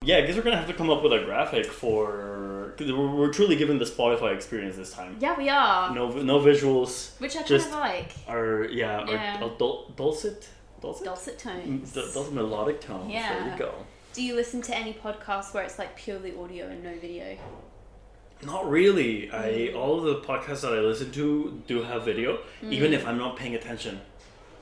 Yeah, I guess we're gonna have to come up with a graphic for. Cause we're truly giving the Spotify experience this time. Yeah, we are. No visuals. Which I kind just of like. Our dulcet tones. Dulcet melodic tones. Yeah. There you go. Do you listen to any podcasts where it's like purely audio and no video? Not really. All of the podcasts that I listen to do have video, even if I'm not paying attention.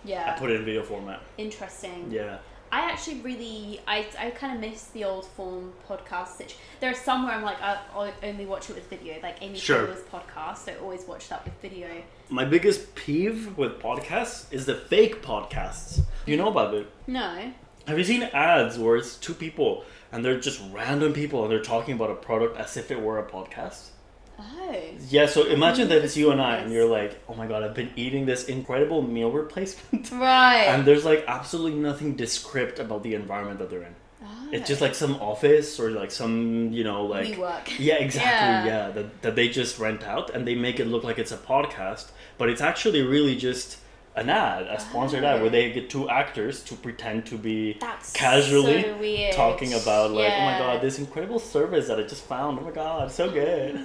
Yeah. I put it in video format. Interesting. Yeah. I actually really, I kind of miss the old form podcasts. There are some where I'm like, I'll only watch it with video. Like Amy Taylor's podcast, I always watch that with video. My biggest peeve with podcasts is the fake podcasts. You know about it? No. Have you seen ads where it's two people and they're just random people and they're talking about a product as if it were a podcast? Oh. Yeah, so imagine that it's you and I and you're like, oh my god, I've been eating this incredible meal replacement. Right. And there's like absolutely nothing descript about the environment that they're in. Oh. It's just like some office or like some, like... WeWork. Yeah, exactly, yeah. That they just rent out and they make it look like it's a podcast, but it's actually really just... an ad, a sponsored ad, where they get two actors to pretend to be casually so weird. Talking about like, oh my god, this incredible service that I just found. Oh my god, so good.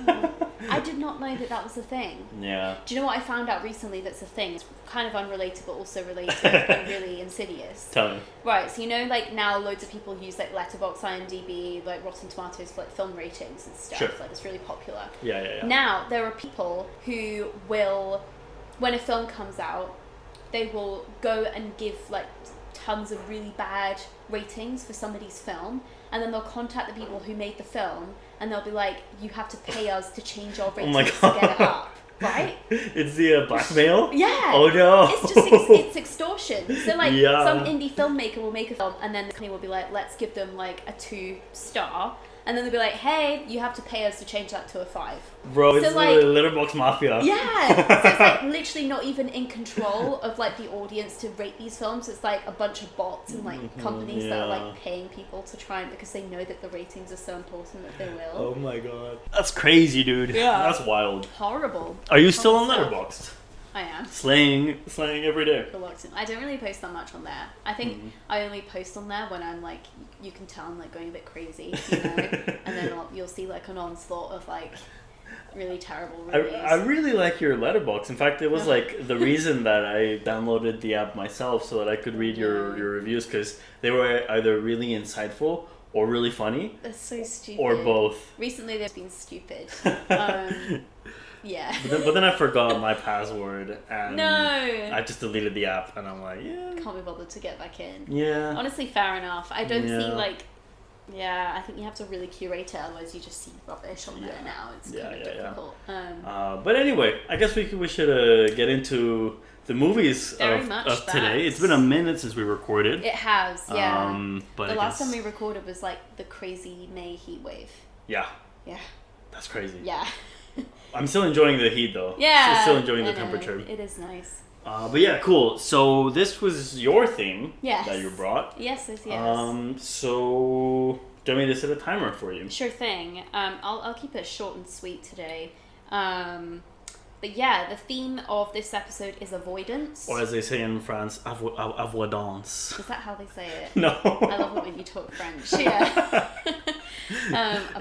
I did not know that was a thing. Yeah. Do you know what I found out recently that's a thing? It's kind of unrelated but also related and really insidious. Tell me. Right, so like now loads of people use like Letterboxd, IMDb, like Rotten Tomatoes for like film ratings and stuff. Sure. Like it's really popular. Yeah. Now there are people who will, when a film comes out, they will go and give like tons of really bad ratings for somebody's film, and then they'll contact the people who made the film and they'll be like, you have to pay us to change your ratings to get it up, right? It's the blackmail? Yeah. Oh no. It's just it's extortion. So like some indie filmmaker will make a film and then the company will be like, let's give them like a 2-star. And then they'll be like, hey, you have to pay us to change that to a 5. Bro, so it's like, the Letterboxd Mafia. Yeah. So it's like literally not even in control of like the audience to rate these films. It's like a bunch of bots and like companies that are like paying people to try and, because they know that the ratings are so important that they will. Oh my god. That's crazy, dude. Yeah. That's wild. Horrible. Are you still on Letterboxd? I am. Slaying every day. Reluctant. I don't really post that much on there. I think I only post on there when I'm like, you can tell I'm like going a bit crazy, and then you'll see like an onslaught of like really terrible reviews. I really like your Letterboxd. In fact, it was like the reason that I downloaded the app myself so that I could read your reviews, because they were either really insightful or really funny. That's so stupid. Or both. Recently they've been stupid. Yeah. But then I forgot my password and no. I just deleted the app and I'm like, can't be bothered to get back in. Yeah. Honestly, fair enough. I don't see like, I think you have to really curate it, otherwise you just see rubbish on there now. It's kind of difficult. But anyway, I guess we should get into the movies of today. It's been a minute since we recorded. It has, yeah. But the last time we recorded was like the crazy May heat wave. Yeah. Yeah. That's crazy. Yeah. I'm still enjoying the heat though. Yeah. Still enjoying the temperature. It is nice. But yeah, cool. So this was your thing that you brought. Yes. So do you want me to set a timer for you? Sure thing. I'll keep it short and sweet today. But yeah, the theme of this episode is avoidance. Or as they say in France, avoidance. Is that how they say it? No. I love it when you talk French. Yeah.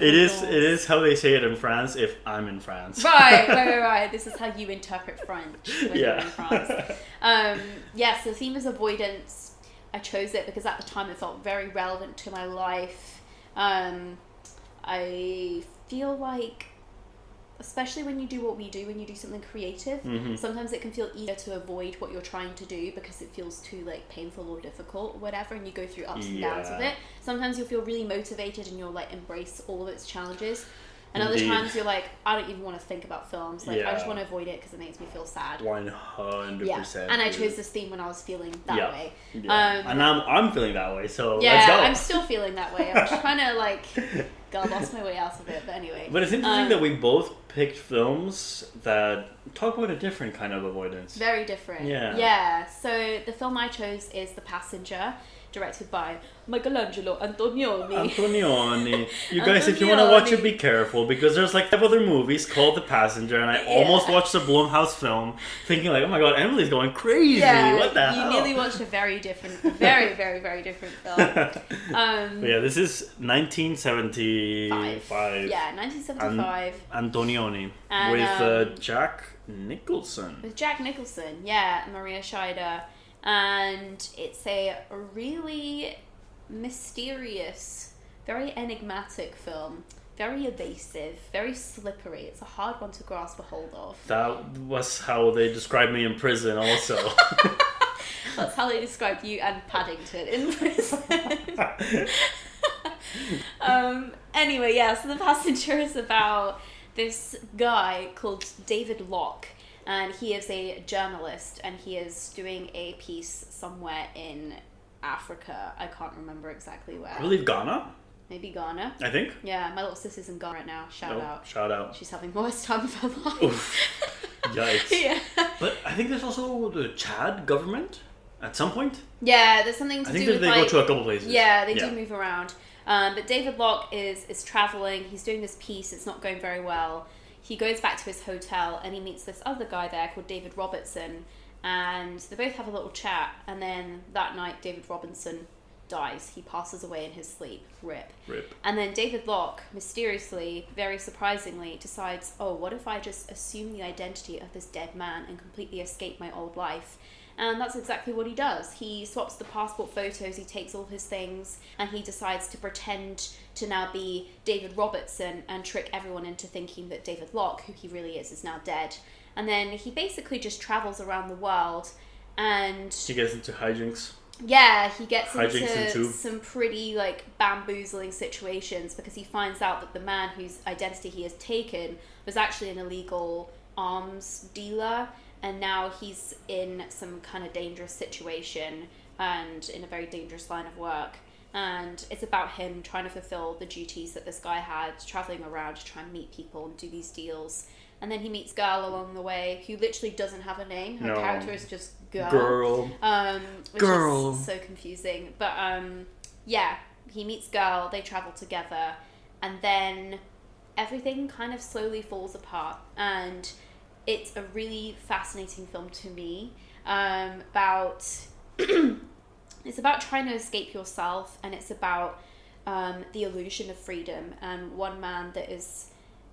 It is how they say it in France if I'm in France. Right. This is how you interpret French when you're in France. So the theme is avoidance. I chose it because at the time it felt very relevant to my life. I feel like, especially when you do what we do, when you do something creative, sometimes it can feel easier to avoid what you're trying to do because it feels too like painful or difficult or whatever, and you go through ups and downs with it. Sometimes you'll feel really motivated and you'll like embrace all of its challenges, and other times you're like, I don't even want to think about films, like I just want to avoid it because it makes me feel sad. 100%. And I chose this theme when I was feeling that way. And I'm feeling that way, so yeah, let's go. I'm still feeling that way. I'm just trying to like God, lost my way out of it, but anyway. But it's interesting that we both picked films that talk about a different kind of avoidance. Very different. Yeah. Yeah. So the film I chose is The Passenger. directed by Michelangelo Antonioni. You guys, if you want to watch it, be careful, because there's like 5 other movies called The Passenger, and I almost watched a Blumhouse film thinking like, oh my god, Emily's going crazy. What the hell? You nearly watched a very different, very, very, very different film. But yeah, this is 1975. Yeah, 1975. Antonioni. And, with Jack Nicholson. With Jack Nicholson, yeah, Maria Scheider. And it's a really mysterious, very enigmatic film. Very evasive, very slippery. It's a hard one to grasp a hold of. That was how they described me in prison also. That's how they described you and Paddington in prison. Anyway, yeah, so The Passenger is about this guy called David Locke. And he is a journalist, and he is doing a piece somewhere in Africa. I can't remember exactly where. I believe Ghana? Maybe Ghana. I think. Yeah, my little sister's in Ghana right now. Shout out. Shout out. She's having the worst time of her life. Oof. Yikes. Yeah. But I think there's also the Chad government at some point. Yeah, there's something to do with I think they go to a couple places. Yeah, they do move around. But David Locke is traveling. He's doing this piece. It's not going very well. He goes back to his hotel and he meets this other guy there called David Robertson, and they both have a little chat, and then that night David Robinson dies. He passes away in his sleep. Rip. And then David Locke, mysteriously, very surprisingly, decides, oh, what if I just assume the identity of this dead man and completely escape my old life? And that's exactly what he does. He swaps the passport photos, he takes all his things, and he decides to pretend to now be David Robertson and trick everyone into thinking that David Locke, who he really is now dead. And then he basically just travels around the world, and he gets into hijinks. Yeah, he gets into some pretty like bamboozling situations, because he finds out that the man whose identity he has taken was actually an illegal arms dealer. And now he's in some kind of dangerous situation and in a very dangerous line of work. And it's about him trying to fulfill the duties that this guy had, traveling around to try and meet people and do these deals. And then he meets Girl along the way, who literally doesn't have a name. Her character is just Girl. Which is so confusing. But yeah, he meets Girl, they travel together, and then everything kind of slowly falls apart. And it's a really fascinating film to me, about it's about trying to escape yourself, and it's about the illusion of freedom, and one man that is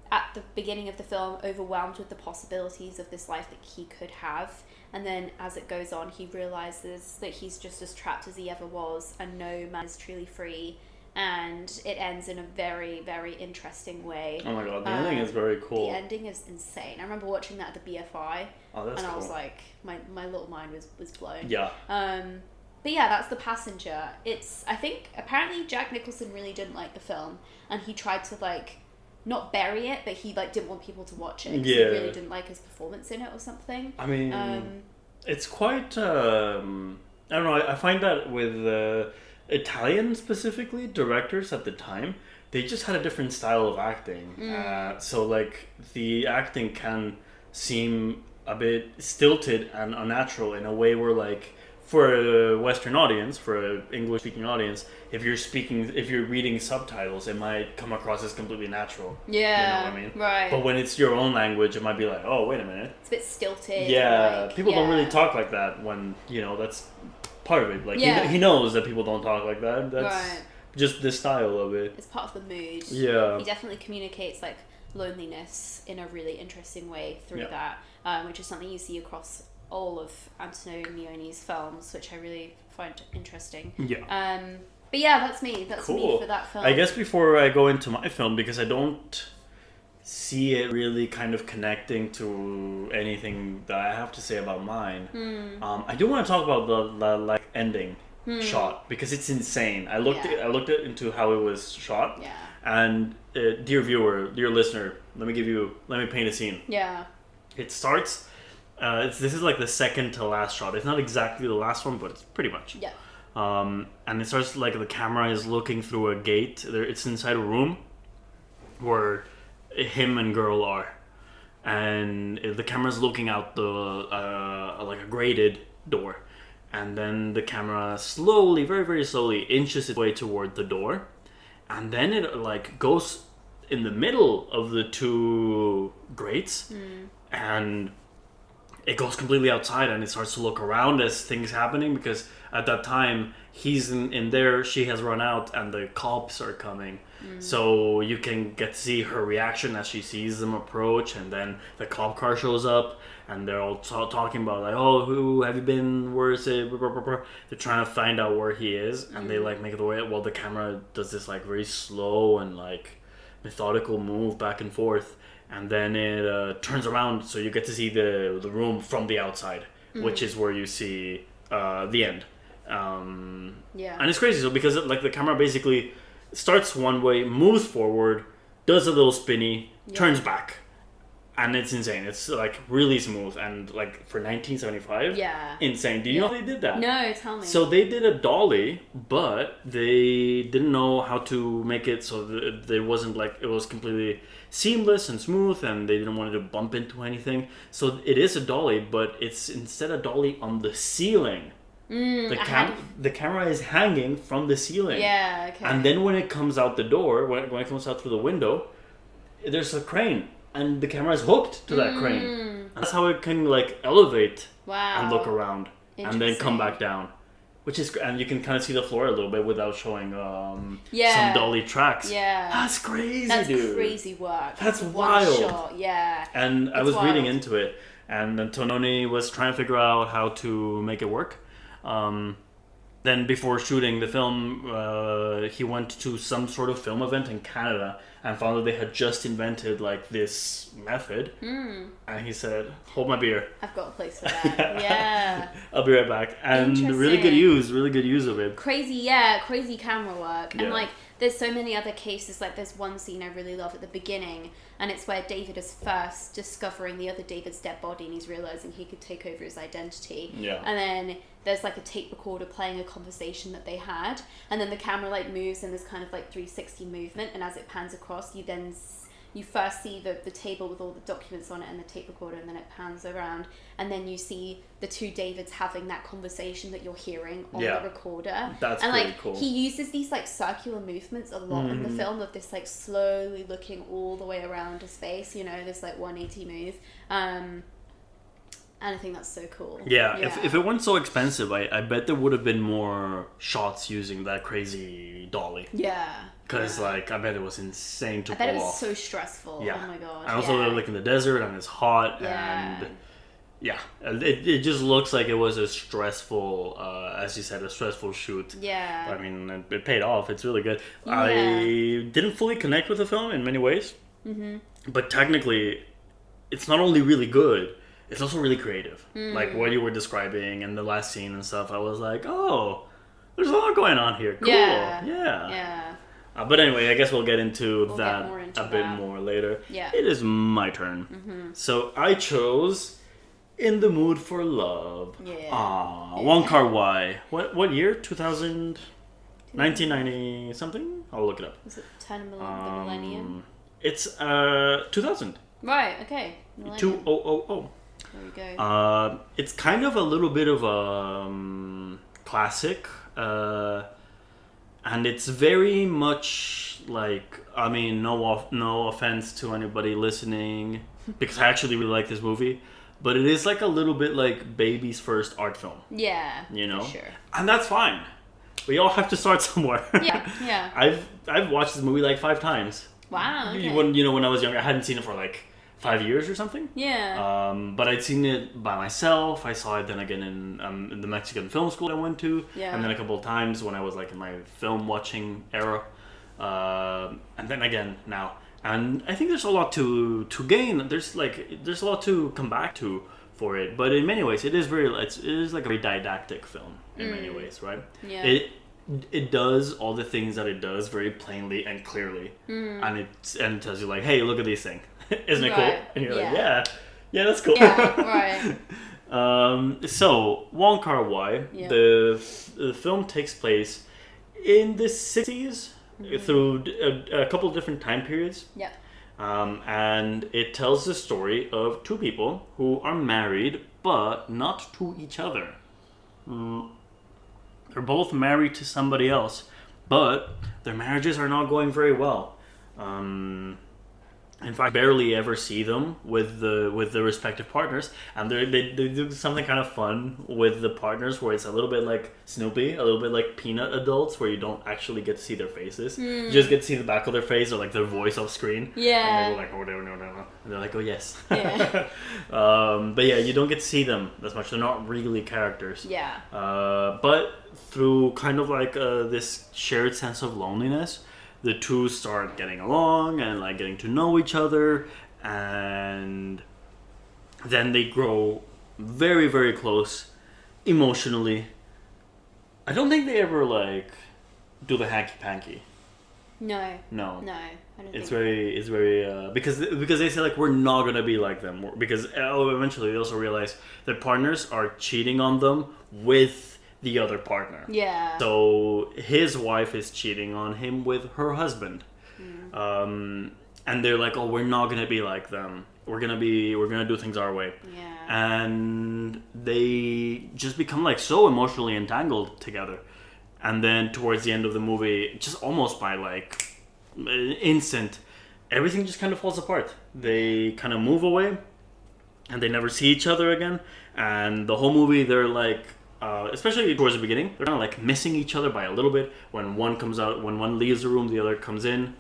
at the beginning of the film overwhelmed with the possibilities of this life that he could have, and then as it goes on he realizes that he's just as trapped as he ever was, and no man is truly free. And it ends in a very, very interesting way. Oh my god, the ending is very cool. The ending is insane. I remember watching that at the BFI. Oh, that's and cool. I was like, my little mind was blown. Yeah. But yeah, that's The Passenger. I think, apparently Jack Nicholson really didn't like the film. And he tried to, like, not bury it, but he, like, didn't want people to watch it. Yeah. He really didn't like his performance in it or something. I mean, it's quite, I don't know, I find that with... Italian specifically directors at the time, they just had a different style of acting. So like the acting can seem a bit stilted and unnatural in a way where, like, for a Western audience, for an English speaking audience, if you're reading subtitles, it might come across as completely natural. Yeah, you know what I mean? Right. But when it's your own language, it might be like, oh, wait a minute, it's a bit stilted. Yeah, people don't really talk like that when, that's part of it. Like, he knows that people don't talk like that. That's just the style of it. It's part of the mood. Yeah. He definitely communicates, like, loneliness in a really interesting way through that, which is something you see across all of Antonioni's films, which I really find interesting. Yeah. But yeah, that's me. That's me for that film. I guess before I go into my film, because I don't see it really kind of connecting to anything that I have to say about mine. I do want to talk about the like ending shot, because it's insane. I looked into how it was shot. Yeah. And dear viewer, dear listener, let me paint a scene. Yeah. It starts. This is like the second to last shot. It's not exactly the last one, but it's pretty much. Yeah. And it starts like the camera is looking through a gate. It's inside a room where him and Girl are, and the camera's looking out the like a grated door, and then the camera slowly, very, very slowly, inches its way toward the door, and then it like goes in the middle of the two grates, and it goes completely outside, and it starts to look around as things happening, because at that time he's in there, she has run out, and the cops are coming. So you can get to see her reaction as she sees them approach, and then the cop car shows up, and they're all talking about like, oh, who have you been? Where is it? They're trying to find out where he is, and they like make it away. Well, the camera does this like very slow and like methodical move back and forth, and then it turns around, so you get to see the room from the outside, which is where you see the end. And it's crazy, so because like the camera basically starts one way, moves forward, does a little spinny, turns back, and it's insane. It's like really smooth, and like for 1975, insane. Do you know how they did that? No, tell me. So they did a dolly, but they didn't know how to make it so that it wasn't like, it was completely seamless and smooth, and they didn't want it to bump into anything. So it is a dolly, but it's instead a dolly on the ceiling. The camera is hanging from the ceiling. Yeah, okay. And then when it comes out the door, when it comes out through the window, there's a crane, and the camera is hooked to that crane. That's how it can like elevate and look around, and then come back down. Which is, and you can kind of see the floor a little bit without showing some dolly tracks. Yeah, that's crazy, dude. That's crazy work. That's wild. One shot, yeah. And I was reading into it, and then Tononi was trying to figure out how to make it work. Then before shooting the film, he went to some sort of film event in Canada and found that they had just invented like this method. And he said, "Hold my beer. I've got a place for that." Yeah. I'll be right back. And really good use of it. Crazy camera work. And like, there's so many other cases. Like, there's one scene I really love at the beginning, and it's where David is first discovering the other David's dead body, and he's realizing he could take over his identity. Yeah. And then there's like a tape recorder playing a conversation that they had, and then the camera like moves in this kind of like 360 movement, and as it pans across, you first see the table with all the documents on it and the tape recorder, and then it pans around, and then you see the two Davids having that conversation that you're hearing on the recorder. That's and pretty cool. He uses these like circular movements a lot in the film, of this like slowly looking all the way around his face, you know, this like 180 move. And I think that's so cool. Yeah. If it weren't so expensive, I bet there would have been more shots using that crazy dolly. Yeah. Because like, I bet it was insane to pull off. I bet it was so stressful. Yeah. Oh my gosh. And also they're like in the desert, and it's hot, and it just looks like it was a stressful, as you said, a stressful shoot. Yeah. I mean, it paid off. It's really good. Yeah. I didn't fully connect with the film in many ways, but technically, it's not only really good, it's also really creative. Like what you were describing and the last scene and stuff, I was like, oh, there's a lot going on here. Cool. Yeah. But anyway, I guess we'll get into that a bit more later. Yeah. It is my turn. So I chose In the Mood for Love. Yeah. Wong Kar-wai. What year? 2000? 1990 something? I'll look it up. Is it turn of the millennium? It's 2000. Right, okay. 2000. There we go. It's kind of a little bit of a classic, and it's very much like, I mean, no offense to anybody listening, because I actually really like this movie, but it is like a little bit like baby's first art film. Yeah, you know, for sure. And that's fine. We all have to start somewhere. Yeah. I've watched this movie like 5 times. Wow. Okay. When I was younger, I hadn't seen it for like 5 years or something. Yeah. But I'd seen it by myself. I saw it then again in the Mexican film school I went to. Yeah. And then a couple of times when I was like in my film watching era. And then again now. And I think there's a lot to gain. There's a lot to come back to for it. But in many ways, it is like a very didactic film in many ways, right? Yeah. It does all the things that it does very plainly and clearly, and it tells you like, hey, look at these things. Isn't it cool? And you're like, yeah, that's cool. Yeah, right. So Wong Kar-wai, the film takes place in the 60s through a couple of different time periods. Yeah. And it tells the story of 2 people who are married but not to each other. they're both married to somebody else, but their marriages are not going very well. In fact, barely ever see them with the respective partners, and they do something kind of fun with the partners where it's a little bit like Snoopy, a little bit like Peanut adults, where you don't actually get to see their faces. You just get to see the back of their face or like their voice off screen. Yeah. And they go like, oh no, and they're like, oh yes. Yeah. But yeah, you don't get to see them as much. They're not really characters. Yeah. But through kind of like this shared sense of loneliness, the two start getting along and like getting to know each other, and then they grow very, very close emotionally. I don't think they ever like do the hanky panky. No. I don't it's think very because they say like we're not gonna be like them, because eventually they also realize their partners are cheating on them with the other partner. Yeah. So his wife is cheating on him with her husband. And they're like, oh, we're not gonna be like them. We're gonna do things our way. Yeah. And they just become like so emotionally entangled together. And then towards the end of the movie, just almost by like instant, everything just kind of falls apart. They kind of move away, and they never see each other again. And the whole movie, they're like, especially towards the beginning, they're kind of like missing each other by a little bit. When one comes out, when one leaves the room, the other comes in,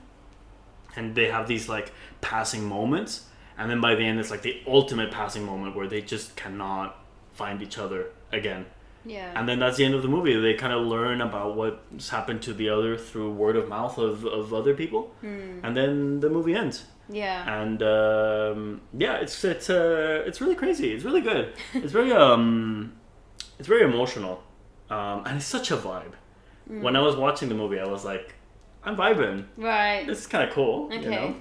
and they have these like passing moments. And then by the end, it's like the ultimate passing moment where they just cannot find each other again. Yeah. And then that's the end of the movie. They kind of learn about what's happened to the other through word of mouth of other people. And then the movie ends. Yeah. And yeah, it's really crazy. It's really good. It's very emotional, and it's such a vibe. When I was watching the movie, I was like, I'm vibing. Right. This is kind of cool. Okay. You know?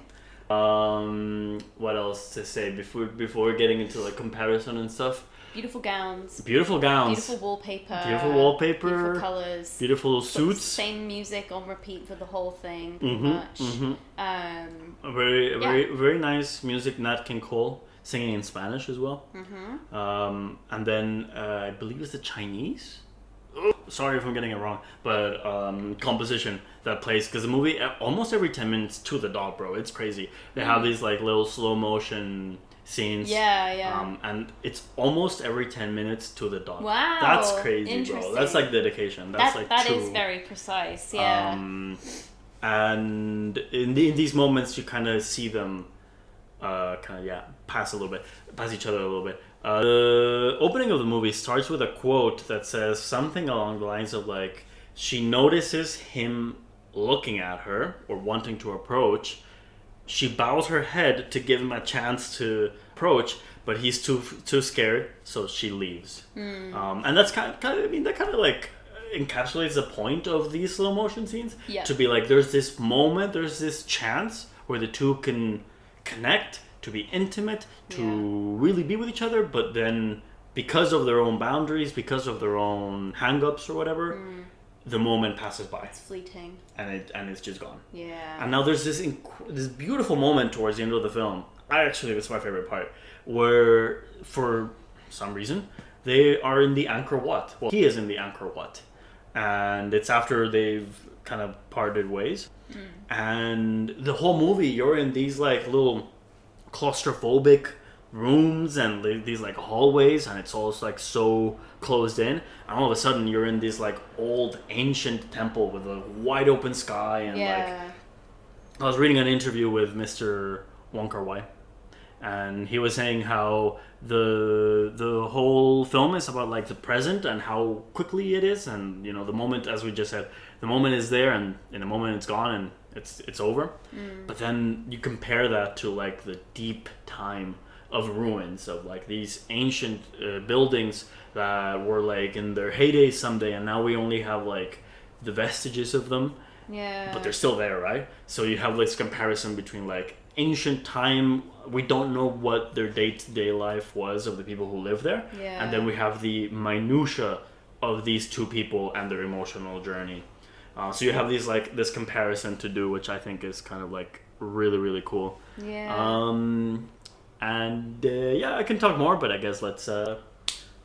What else to say before getting into like comparison and stuff? Beautiful gowns. Beautiful gowns. Beautiful wallpaper. Beautiful colours. Beautiful suits. Same music on repeat for the whole thing, pretty much. A very nice music. Nat King Cole singing in Spanish as well. And then I believe it's the Chinese. Sorry if I'm getting it wrong, but composition that plays, because the movie almost every 10 minutes to the dot, bro. It's crazy. They have these like little slow motion scenes. Yeah. And it's almost every 10 minutes to the dot. Wow. That's crazy, bro. That's like dedication. That's that true. is very precise. Yeah. And in these moments, you kind of see them, pass each other a little bit. The opening of the movie starts with a quote that says something along the lines of like, she notices him looking at her or wanting to approach. She bows her head to give him a chance to approach, but he's too scared, so she leaves. And that's kind of like encapsulates the point of these slow motion scenes. Yeah. To be like, there's this moment, there's this chance where the two can connect, to be intimate, to really be with each other, but then because of their own boundaries, because of their own hang-ups or whatever, the moment passes by. It's fleeting. And it's just gone. Yeah. And now there's this beautiful moment towards the end of the film. It's my favorite part, where for some reason they are in the Angkor Wat. Well, he is in the Angkor Wat, and it's after they've kind of parted ways. And the whole movie, you're in these like little claustrophobic rooms and these like hallways, and it's all like so closed in, and all of a sudden you're in this like old ancient temple with a wide open sky, and like I was reading an interview with Mr. Wong Kar-wai, and he was saying how the whole film is about like the present and how quickly it is, and you know, the moment, as we just said, the moment is there, and in a moment it's gone and it's over. But then you compare that to like the deep time of ruins of like these ancient buildings that were like in their heyday someday, and now we only have like the vestiges of them. Yeah. But they're still there, right? So you have this comparison between like ancient time, we don't know what their day-to-day life was of the people who live there. Yeah. And then we have the minutia of these two people and their emotional journey. So you have this comparison to do, which I think is kind of like really, really cool. Yeah. And I can talk more, but I guess let's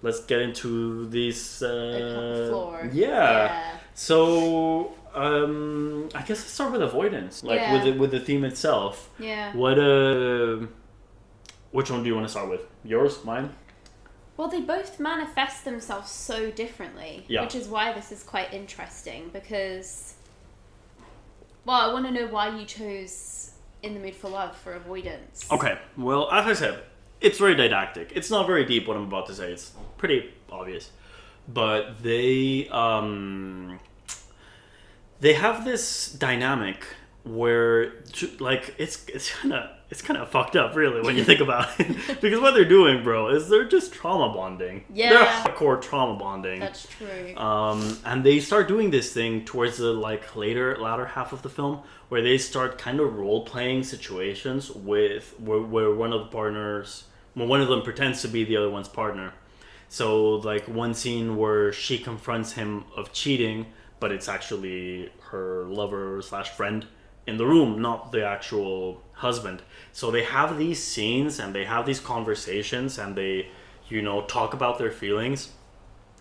let's get into these. Floor. Yeah. So I guess let's start with avoidance, like with the theme itself. Yeah. What which one do you want to start with? Yours, mine? Well, they both manifest themselves so differently, which is why this is quite interesting because. Well, I want to know why you chose In the Mood for Love for avoidance. Okay. Well, as I said, it's very didactic. It's not very deep what I'm about to say. It's pretty obvious. But they have this dynamic where like it's kind of fucked up really when you think about it. Because what they're doing, bro, is they're just trauma bonding. Yeah. They're hardcore trauma bonding. That's true. And they start doing this thing towards the like latter half of the film where they start kind of role playing situations with where one of the partners, well, one of them pretends to be the other one's partner. So like one scene where she confronts him of cheating, but it's actually her lover / friend in the room, not the actual husband. So they have these scenes and they have these conversations and they, talk about their feelings,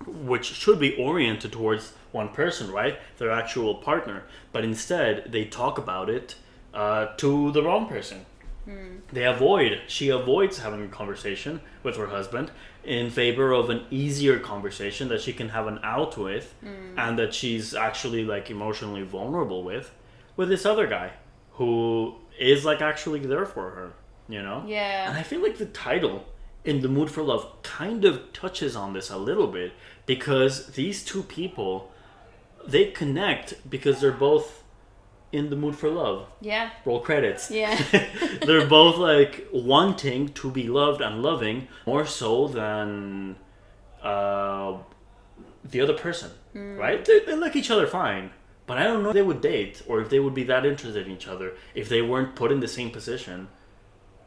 which should be oriented towards one person, right? Their actual partner. But instead, they talk about it to the wrong person. She avoids having a conversation with her husband in favor of an easier conversation that she can have an out with and that she's actually like emotionally vulnerable with this other guy who is like actually there for her, Yeah. And I feel like the title In the Mood for Love kind of touches on this a little bit because these two people, they connect because they're both in the mood for love. Yeah. Roll credits. Yeah. They're both like wanting to be loved and loving more so than the other person, right? They like each other fine, but I don't know if they would date or if they would be that interested in each other if they weren't put in the same position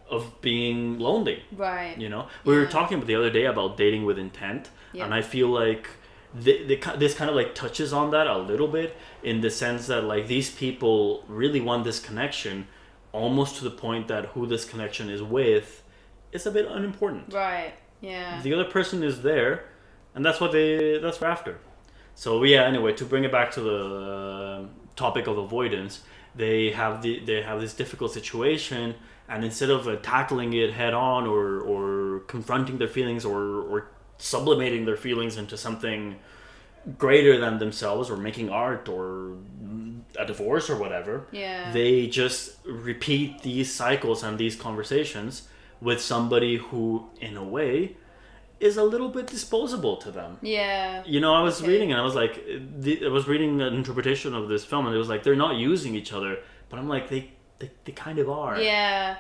of being lonely. Right. We were talking about the other day about dating with intent, and I feel like this kind of like touches on that a little bit in the sense that like these people really want this connection almost to the point that who this connection is with is a bit unimportant. Right. Yeah. The other person is there, and that's what they're after. So yeah, anyway, to bring it back to the topic of avoidance, they have this difficult situation, and instead of tackling it head on or confronting their feelings or sublimating their feelings into something greater than themselves or making art or a divorce or whatever, they just repeat these cycles and these conversations with somebody who in a way is a little bit disposable to them. Yeah. I was reading and I was like, I was reading an interpretation of this film and it was like, they're not using each other, but I'm like, they kind of are. Yeah.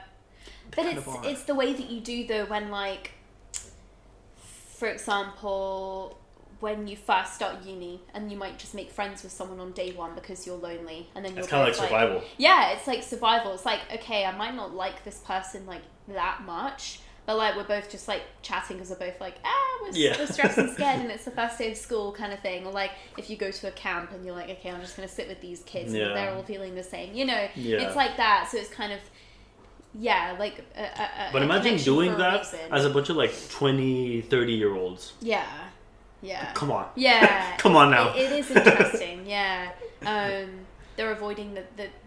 But it's the way that you do though when like, for example, when you first start uni and you might just make friends with someone on day one because you're lonely and then you're kind of like survival. Yeah, it's like survival. It's like, okay, I might not like this person like that much, but like we're both just like chatting because we're both like, we're stressed and scared and it's the first day of school kind of thing. Or like if you go to a camp and you're like, okay, I'm just going to sit with these kids and they're all feeling the same, it's like that. So it's kind of, like but imagine doing that as a bunch of like 20, 30-year-olds. Yeah. Come on. Yeah. Come on now. It is interesting. Yeah. They're avoiding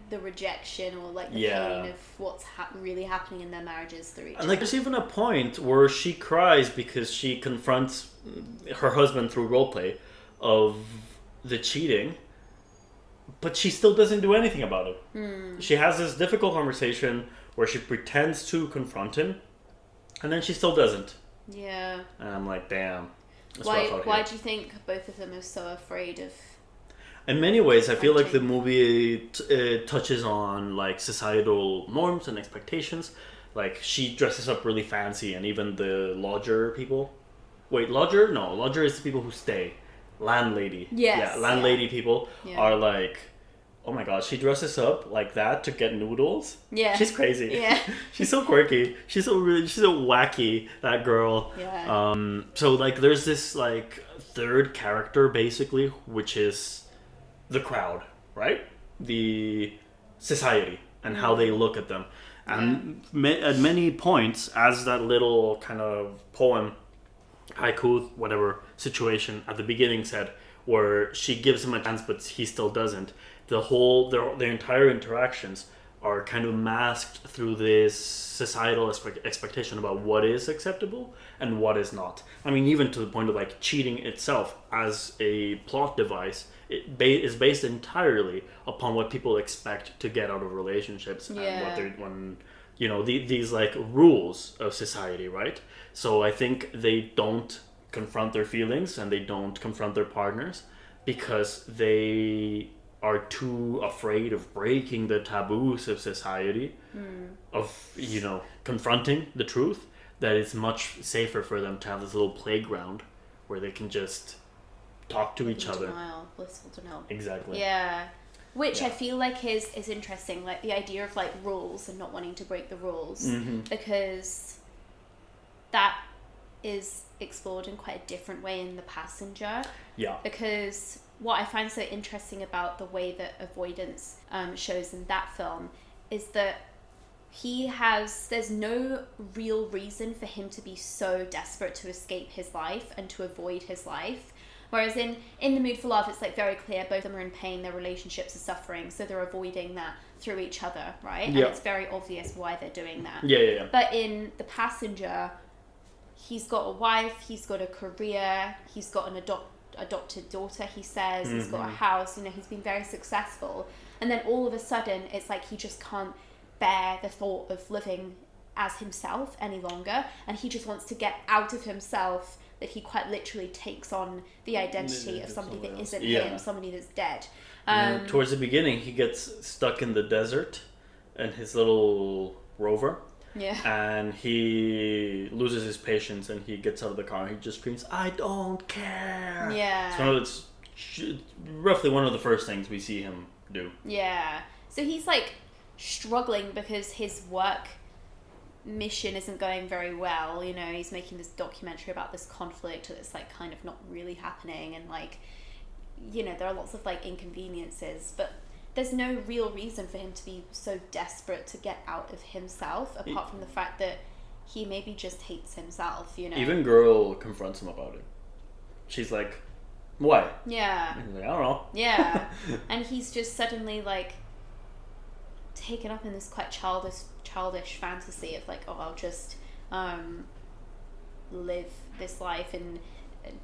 the rejection or like the pain of what's really happening in their marriages through each other. And like there's even a point where she cries because she confronts her husband through roleplay of the cheating, but she still doesn't do anything about it. She has this difficult conversation where she pretends to confront him, and then she still doesn't. Yeah. And I'm like, damn. Why do you think both of them are so afraid of? In many ways, I feel like the movie touches on like societal norms and expectations. Like she dresses up really fancy, and even the lodger people. Wait, lodger? No, lodger is the people who stay. Landlady. Yes. Yeah, landlady people are like, oh my god, she dresses up like that to get noodles. Yeah. She's crazy. Yeah. She's so quirky. She's so wacky, that girl. Yeah. So like there's this like third character basically, which is the crowd, right? The society and how they look at them. And at many points, as that little kind of poem haiku, whatever situation at the beginning said, where she gives him a chance but he still doesn't. Their entire interactions are kind of masked through this societal expectation about what is acceptable and what is not. I mean, even to the point of like cheating itself as a plot device, is based entirely upon what people expect to get out of relationships and these like rules of society, right? So I think they don't confront their feelings and they don't confront their partners because they are too afraid of breaking the taboos of society, of confronting the truth, that it's much safer for them to have this little playground where they can just talk to each other. Blissful denial. Exactly. Yeah. Which I feel like is interesting, like the idea of like rules and not wanting to break the rules, because that is explored in quite a different way in The Passenger. Yeah. Because what I find so interesting about the way that avoidance shows in that film is that there's no real reason for him to be so desperate to escape his life and to avoid his life. Whereas in The Mood for Love, it's like very clear both of them are in pain, their relationships are suffering, so they're avoiding that through each other, right? Yeah. And it's very obvious why they're doing that. Yeah. But in The Passenger, he's got a wife, he's got a career, he's got an adopted daughter, he says, he's got a house, he's been very successful. And then all of a sudden, it's like he just can't bear the thought of living as himself any longer, and he just wants to get out of himself, that he quite literally takes on the identity of somebody that isn't him, somebody that's dead. Towards the beginning, he gets stuck in the desert in his little rover. Yeah. And he loses his patience and he gets out of the car and he just screams, "I don't care." Yeah. It's roughly one of the first things we see him do. Yeah. So he's like struggling because his work mission isn't going very well. He's making this documentary about this conflict that's like kind of not really happening, and like there are lots of like inconveniences, but there's no real reason for him to be so desperate to get out of himself, apart from the fact that he maybe just hates himself, Even girl confronts him about it. She's like, "Why?" Yeah. He's like, "I don't know." Yeah. And he's just suddenly like taken up in this quite childish fantasy of like, oh, I'll just live this life and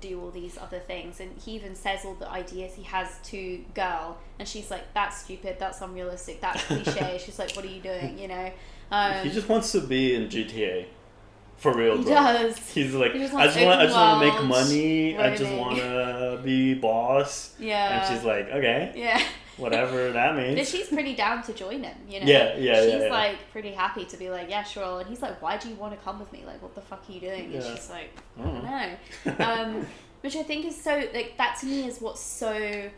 do all these other things. And he even says all the ideas he has to girl, and she's like, "That's stupid, that's unrealistic, that's cliche." She's like, "What are you doing?" He just wants to be in GTA. For real, bro. He does. He's like, just I just want to make world money. roaming. I just want to be boss. Yeah. And she's like, okay. Yeah. Whatever that means. But she's pretty down to join him, Yeah. She's like pretty happy to be like, "Yeah, sure." And he's like, "Why do you want to come with me? Like, what the fuck are you doing?" And she's like, "I don't know." Which I think is so, like, that to me is what's so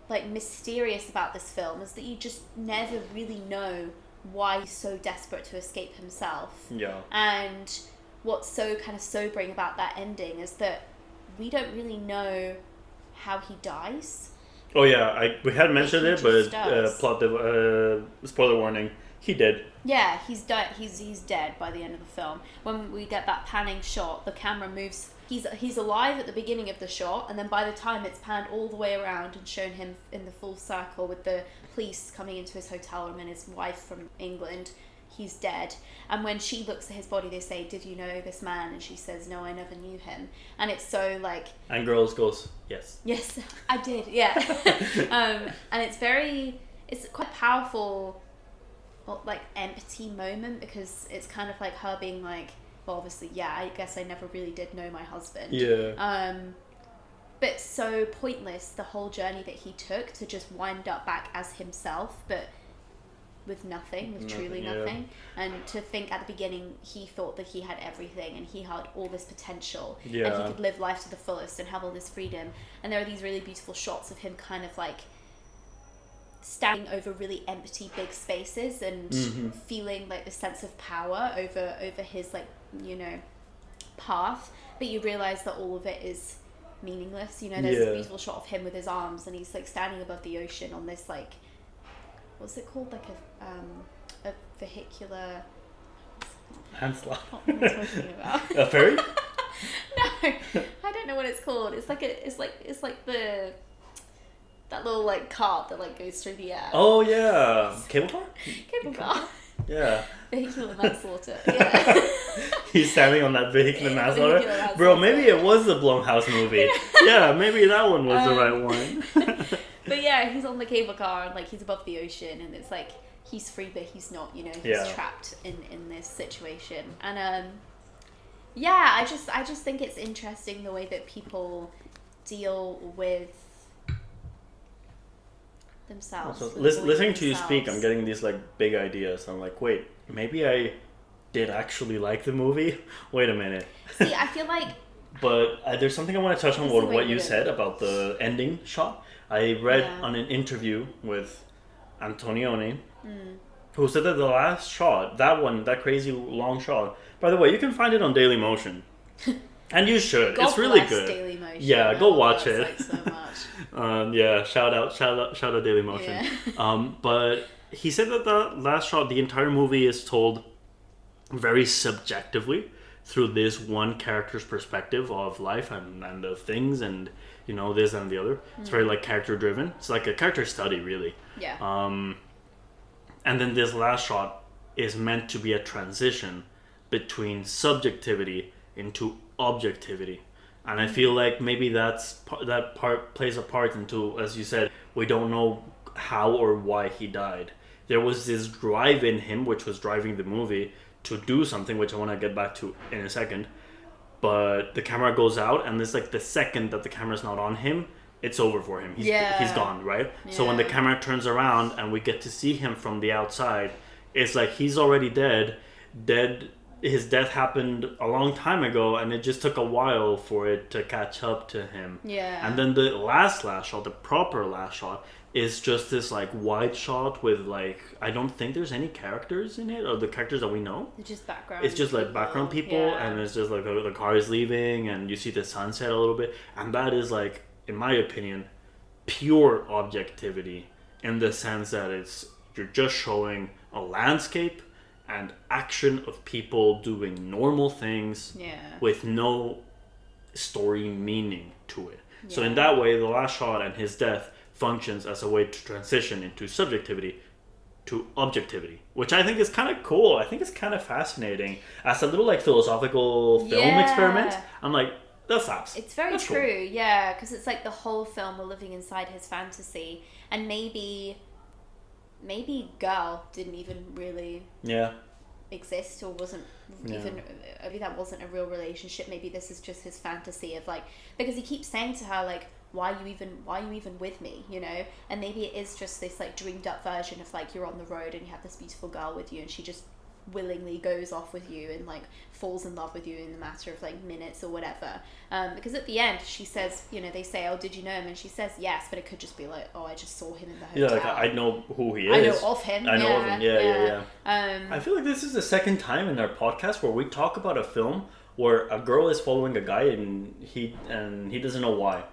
like mysterious about this film, is that you just never really know why he's so desperate to escape himself. Yeah. And what's so kind of sobering about that ending is that we don't really know how he dies. Oh yeah, we had mentioned it, but spoiler warning, he did. Yeah, he's dead. He's dead by the end of the film. When we get that panning shot, the camera moves. He's alive at the beginning of the shot, and then by the time it's panned all the way around and shown him in the full circle with the police coming into his hotel room and his wife from England, he's dead. And when she looks at his body, they say, "Did you know this man?" And she says, "No, I never knew him." And it's so like... And girls goes, "Yes." Yes, I did, yeah. And it's quite powerful, like, empty moment, because it's kind of like her being like, well, obviously, yeah, I guess I never really did know my husband. Yeah. But so pointless, the whole journey that he took to just wind up back as himself, but with truly nothing. And to think at the beginning he thought that he had everything and he had all this potential, and he could live life to the fullest and have all this freedom. And there are these really beautiful shots of him kind of like standing over really empty big spaces and feeling like the sense of power over his path, but you realize that all of it is meaningless. There's this beautiful shot of him with his arms and he's like standing above the ocean on this like, what's it called, like a vehicular hand slide. What am I talking about? A ferry? I don't know what it's called. It's like the that little like cart that like goes through the air. Oh yeah, cable car. Cable car. Yeah. Vehicular manslaughter. Yeah. He's standing on that vehicular manslaughter. Bro, maybe it was the Blumhouse movie. Yeah, maybe that one was the right one. But yeah, he's on the cable car and like he's above the ocean and it's like he's free but he's not, you know, he's trapped in this situation. And yeah, I just think it's interesting the way that people deal with themselves. Also, listening to you speak, I'm getting these like big ideas. I'm like, wait, maybe I did actually like the movie. Wait a minute. See, I feel like. But there's something I want to touch on with what you said about the ending shot. I read on an interview with Antonioni, who said that the last shot, that crazy long shot. By the way, you can find it on Dailymotion, and you should. God it's really bless good. Dailymotion. Yeah, go watch it. Like so much. Yeah, shout out Dailymotion. Yeah. But he said that the last shot, the entire movie is told very subjectively through this one character's perspective of life and of things and, you know, this and the other. It's very like character driven. It's like a character study, really. Yeah. And then this last shot is meant to be a transition between subjectivity into objectivity. And I feel like maybe that part plays a part into, as you said, we don't know how or why he died. There was this drive in him, which was driving the movie, to do something, which I want to get back to in a second. But the camera goes out, and it's like the second that the camera's not on him, it's over for him. He's gone, right? Yeah. So when the camera turns around and we get to see him from the outside, it's like he's already dead. His death happened a long time ago, and it just took a while for it to catch up to him. Yeah. And then the last shot, the proper last shot, is just this like wide shot with like, I don't think there's any characters in it, or the characters that we know. It's just background. It's just like background people, and it's just like the car is leaving, and you see the sunset a little bit, and that is like, in my opinion, pure objectivity, in the sense that you're just showing a landscape and action of people doing normal things with no story meaning to it. Yeah. So in that way, the last shot and his death functions as a way to transition into subjectivity to objectivity, which I think is kind of cool. I think it's kind of fascinating as a little like philosophical film experiment. I'm like, that slaps. It's very true, cool. Yeah, because it's like the whole film we're living inside his fantasy, and maybe Girl didn't even really exist or wasn't even, maybe that wasn't a real relationship. Maybe this is just his fantasy of like, because he keeps saying to her like, why are you even with me, you know? And maybe it is just this like dreamed up version of like, you're on the road and you have this beautiful girl with you and she just willingly goes off with you and like falls in love with you in the matter of like minutes or whatever, because at the end she says, you know, they say, oh, did you know him? And she says yes, but it could just be like, oh, I just saw him in the hotel. Yeah, like I know who he is. I know of him. Yeah. I feel like this is the second time in our podcast where we talk about a film where a girl is following a guy and he doesn't know why.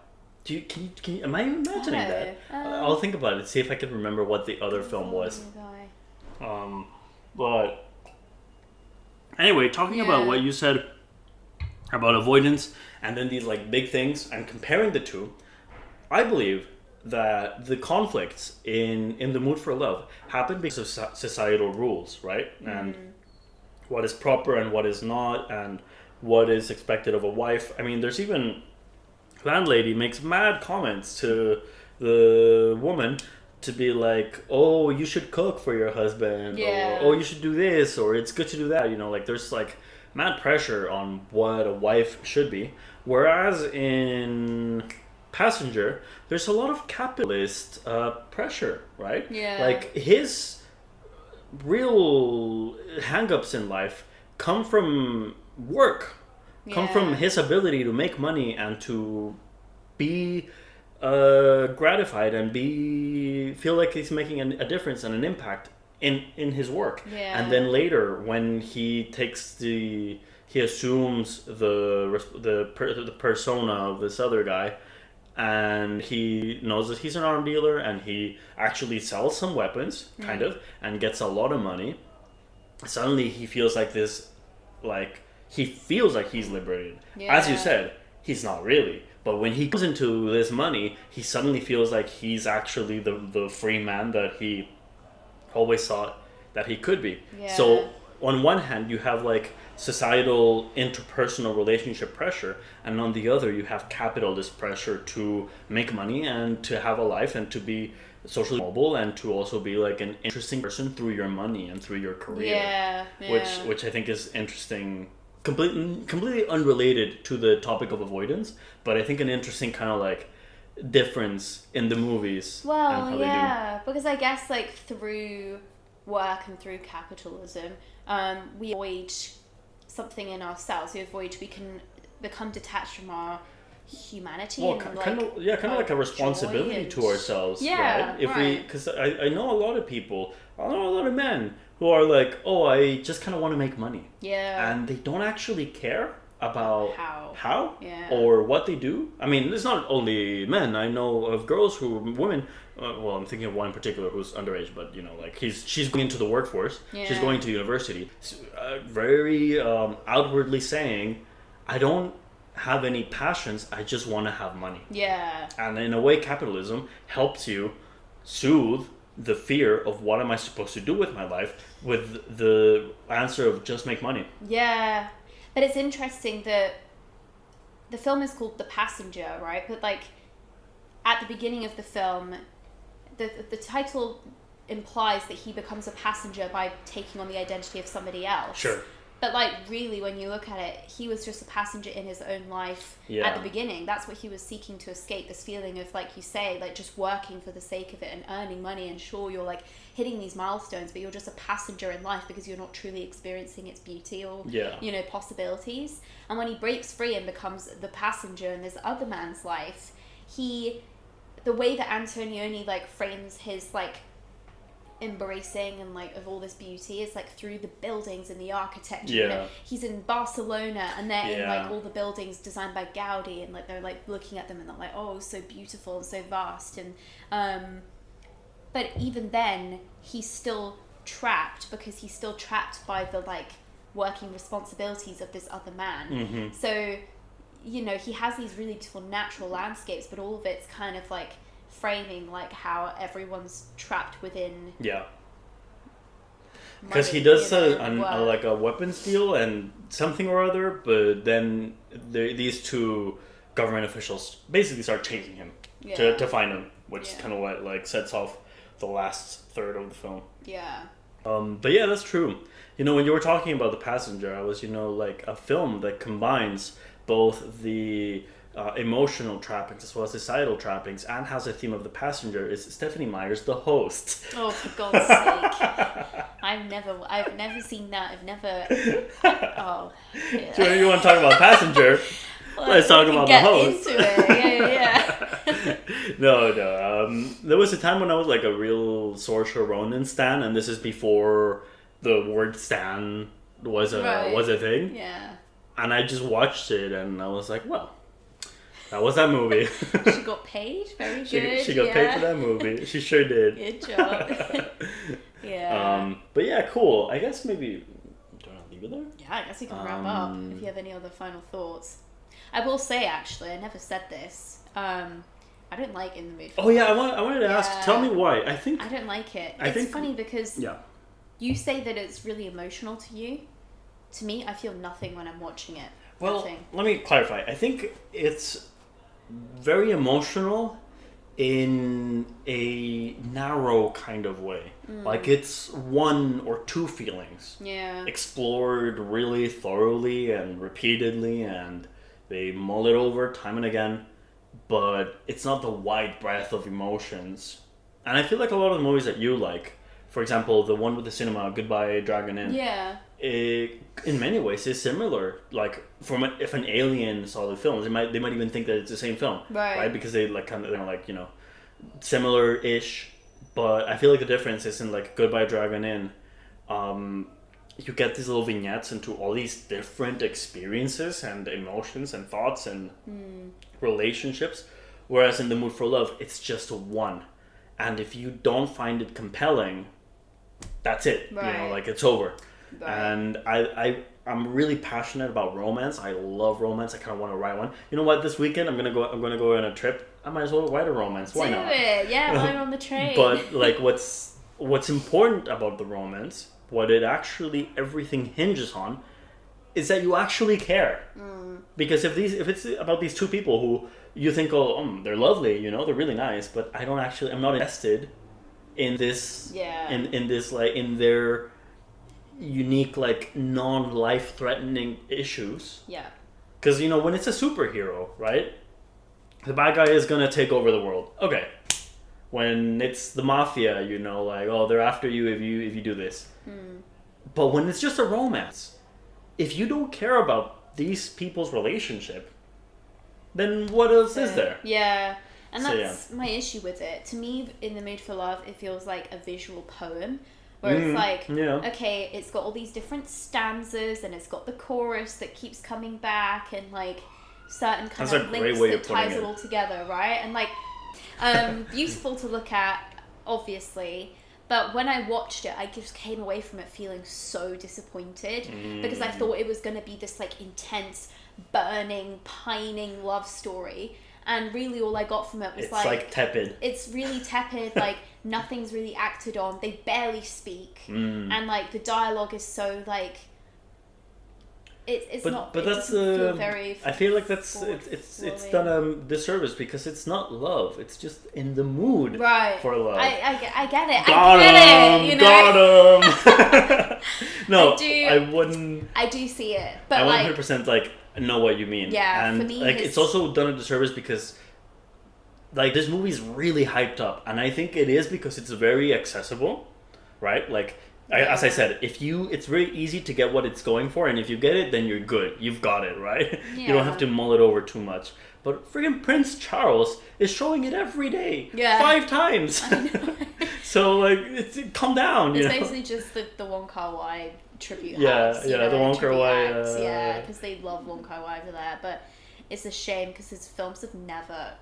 Can you am I imagining that? I'll think about it, see if I can remember what the other film was. But anyway, talking about what you said about avoidance and then these like big things and comparing the two, I believe that the conflicts in The Mood for Love happen because of societal rules, right? And what is proper and what is not, and what is expected of a wife. I mean, there's even landlady makes mad comments to the woman to be like, oh, you should cook for your husband, or oh, you should do this, or it's good to do that, you know, like there's like mad pressure on what a wife should be, whereas in Passenger there's a lot of capitalist pressure, right? Like his real hang-ups in life come from work, come from his ability to make money and to be gratified and feel like he's making a difference and an impact in his work. And then later when he assumes the persona of this other guy, and he knows that he's an arm dealer and he actually sells some weapons kind of and gets a lot of money, suddenly he feels like this like he feels like he's liberated. As you said, he's not really. But when he goes into this money, he suddenly feels like he's actually the free man that he always thought that he could be. So on one hand, you have like societal interpersonal relationship pressure, and on the other, you have capitalist pressure to make money and to have a life and to be socially mobile and to also be like an interesting person through your money and through your career. Which I think is interesting. Completely unrelated to the topic of avoidance, but I think an interesting kind of like difference in the movies. Well, and how they do. Because I guess like through work and through capitalism, we avoid something in ourselves. We can become detached from our humanity. Well, and kind of like a responsibility to ourselves, right? Because I know a lot of people, I know a lot of men who are like, oh, I just kind of want to make money. Yeah. And they don't actually care about how or what they do. I mean, it's not only men. I know of women. Well, I'm thinking of one in particular who's underage, but you know, like she's going into the workforce. Yeah. She's going to university. Very outwardly saying, I don't have any passions. I just want to have money. Yeah. And in a way, capitalism helps you soothe the fear of what am I supposed to do with my life with the answer of just make money. Yeah. But it's interesting that the film is called The Passenger, right? But like at the beginning of the film, the title implies that he becomes a passenger by taking on the identity of somebody else. Sure. But like really, when you look at it, he was just a passenger in his own life at the beginning. That's what he was seeking to escape, this feeling of, like you say, like just working for the sake of it and earning money. And sure, you're like hitting these milestones, but you're just a passenger in life because you're not truly experiencing its beauty or, you know, possibilities. And when he breaks free and becomes the passenger in this other man's life, the way that Antonioni like frames his like embracing and like of all this beauty is like through the buildings and the architecture. You know, he's in Barcelona and they're in like all the buildings designed by Gaudi, and like they're like looking at them and they're like, oh, so beautiful and so vast. And but even then he's still trapped, because he's still trapped by the like working responsibilities of this other man. Mm-hmm. So, you know, he has these really beautiful natural landscapes, but all of it's kind of like framing like how everyone's trapped within. Yeah. Because he does like a weapons deal and something or other, but then these two government officials basically start chasing him to find him, which kind of what like sets off the last third of the film. Yeah. But yeah, that's true. You know, when you were talking about The Passenger, I was, you know, like a film that combines both the emotional trappings as well as societal trappings and has a theme of the passenger is Stephenie Meyer's The Host. Oh, for God's sake. I've never seen that. I've never... Oh. Yeah. So you want to talk about Passenger? Let's talk about The Host. Into it. Yeah. No. There was a time when I was like a real Saoirse Ronan stan, and this is before the word stan was a thing. Yeah. And I just watched it and I was like, well, that was that movie. She got paid. Very good. She got paid for that movie. She sure did. Good job. Yeah. But yeah, cool. I guess maybe... Do you want to leave it there? Yeah, I guess you can wrap up if you have any other final thoughts. I will say, actually, I never said this. I don't like In the Mood for Love. Oh yeah, I wanted to ask. Tell me why. I don't like it. It's funny because you say that it's really emotional to you. To me, I feel nothing when I'm watching it. Well, nothing. Let me clarify. I think it's very emotional in a narrow kind of way. Like it's one or two feelings explored really thoroughly and repeatedly, and they mull it over time and again, but it's not the wide breadth of emotions. And I feel like a lot of the movies that you like, for example, the one with the cinema, Goodbye Dragon Inn, in many ways is similar. Like if an alien saw the films, they might even think that it's the same film, right? Because they like kind of, they're like, you know, similar-ish. But I feel like the difference is in like Goodbye Dragon Inn, you get these little vignettes into all these different experiences and emotions and thoughts and relationships, whereas in The Mood for Love, it's just one. And if you don't find it compelling, that's it. Right. You know, like it's over. Right. And I'm really passionate about romance. I love romance. I kind of want to write one. You know what? This weekend I'm gonna go on a trip. I might as well write a romance. Why not? Do it. Yeah, while you're on the train. But like, what's important about the romance, what it actually everything hinges on, is that you actually care. Because if it's about these two people who you think, oh, they're lovely, you know, they're really nice, but I'm not invested in this. Yeah. In this, like, in their unique, like, non-life threatening issues. Yeah. Because, you know, when it's a superhero, right? The bad guy is gonna take over the world. Okay. When it's the mafia, you know, like, oh, they're after you if you do this. But when it's just a romance, if you don't care about these people's relationship, then what else is there? Yeah. And that's my issue with it. To me, In the Mood for Love, it feels like a visual poem. Where it's like, okay, it's got all these different stanzas and it's got the chorus that keeps coming back and like certain kind of links that ties it all together, right? And like, beautiful to look at, obviously. But when I watched it, I just came away from it feeling so disappointed because I thought it was going to be this like intense, burning, pining love story. And really all I got from it was like tepid. It's really tepid, like nothing's really acted on. They barely speak. And like the dialogue is so like it's not. But that's feel very. I feel like it's done a disservice because it's not love. It's just in the mood for love. I get it. I get it. You know? Got him. No, I wouldn't. I do see it, but I 100% like know what you mean. Yeah, and for me, like it's also done a disservice because like this movie's really hyped up, and I think it is because it's very accessible, right? Like. As I said, it's very easy to get what it's going for, and if you get it, then you're good. You've got it, right? Yeah. You don't have to mull it over too much. But friggin' Prince Charles is showing it every day. Yeah. 5 times. I know. So, like, calm down. It's basically just the Wong Kar-wai tribute house. Yeah, the Wong Kar-wai. Yeah, because they love Wong Kar-wai over there. But it's a shame because his films have never...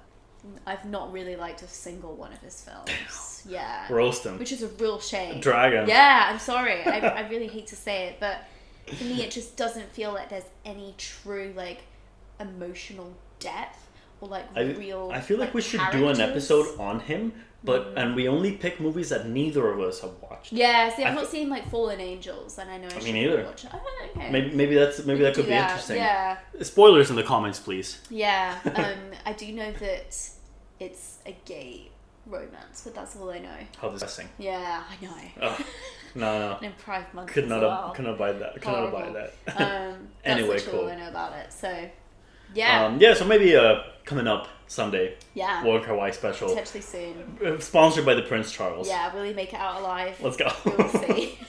I've not really liked a single one of his films. Yeah. Roast him. Which is a real shame. Drag him. Yeah, I'm sorry. I really hate to say it, but for me it just doesn't feel like there's any true, like, emotional depth or, like, real I feel like we should do an episode on him, but and we only pick movies that neither of us have watched. Yeah, see, I've not seen, like, Fallen Angels, and I know I should neither. watch it. Oh, okay. Maybe that could be interesting. Yeah. Spoilers in the comments, please. Yeah. I do know that it's a gay romance, but that's all I know. How disgusting. Yeah, I know. Oh, no. And in Pride Month could not abide that. Could not abide that. Anyway, that's cool. all I know about it. So, yeah. So maybe coming up Sunday. Yeah. Wong Kar-wai special. Potentially soon. Sponsored by the Prince Charles. Yeah, will he make it out alive? Let's go. We'll see.